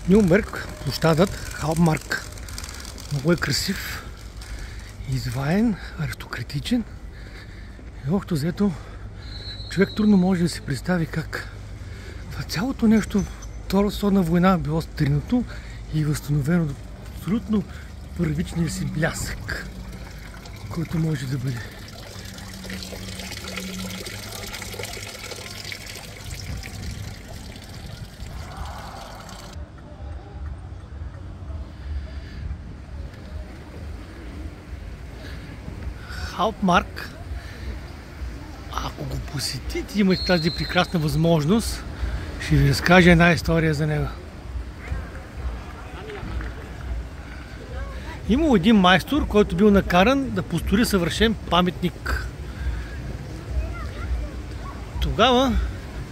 Нюрнберг, площадът Хауптмарк. Много е красив, изваен, аристократичен. И общо взето, човек трудно може да си представи как това цялото нещо, Втората световна война, било стринато и възстановено до абсолютно първичния си блясък, който може да бъде. Хауптмарк, ако го посетите, имате тази прекрасна възможност, ще ви разкажа една история за него. Имал един майстор, който бил накаран да построи съвършен паметник. Тогава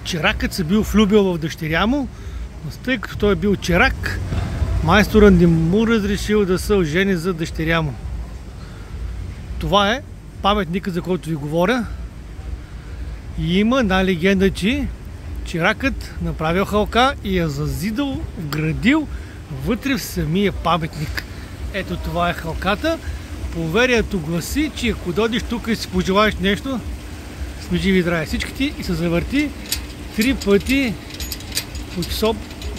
чиракът се бил влюбил в дъщеря му, но тъй като той е бил чирак, майсторът не му разрешил да се ожени за дъщеря му. Това е паметникът, за който ви говоря. И има една легенда, че чиракът направил халка и я зазидал, вградил вътре в самия паметник. Ето това е халката. Поверието гласи, че ако дойдеш тук и си пожелаеш нещо, сме живи и здрави всичките, и се завърти 3 пъти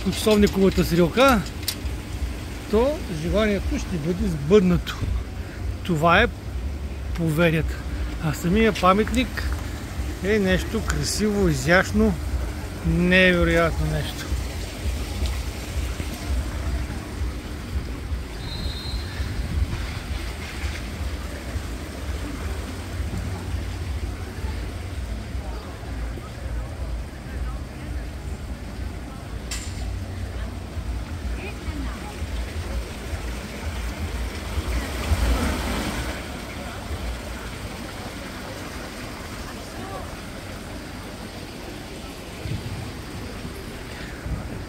по часовниковата стрелка, то желанието ще бъде сбъднато. Това е поверието. А самия паметник е нещо красиво, изящно, невероятно нещо.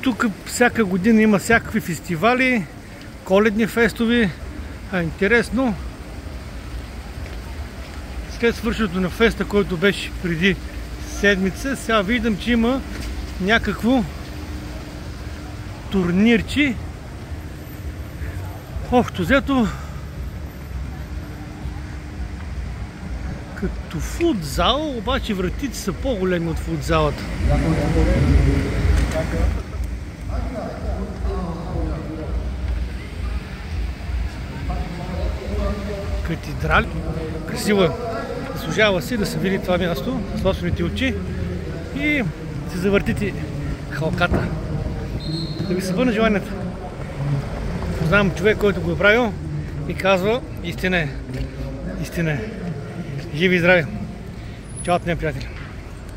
Тук всяка година има всякакви фестивали, коледни фестови. Интересно, след свършването на феста, който беше преди седмица, сега виждам, че има някакво турнирче. Общо взето като футзал, обаче вратите са по-големи от футзалата. Катедрали. Красиво е. Заслужава си да се види това място с собствените очи и се завъртите халката. Да ви се върна желанието. Познавам човек, който го е правил и казва: истина е. Истина е. Живи и здрави. Чао от нея, приятели.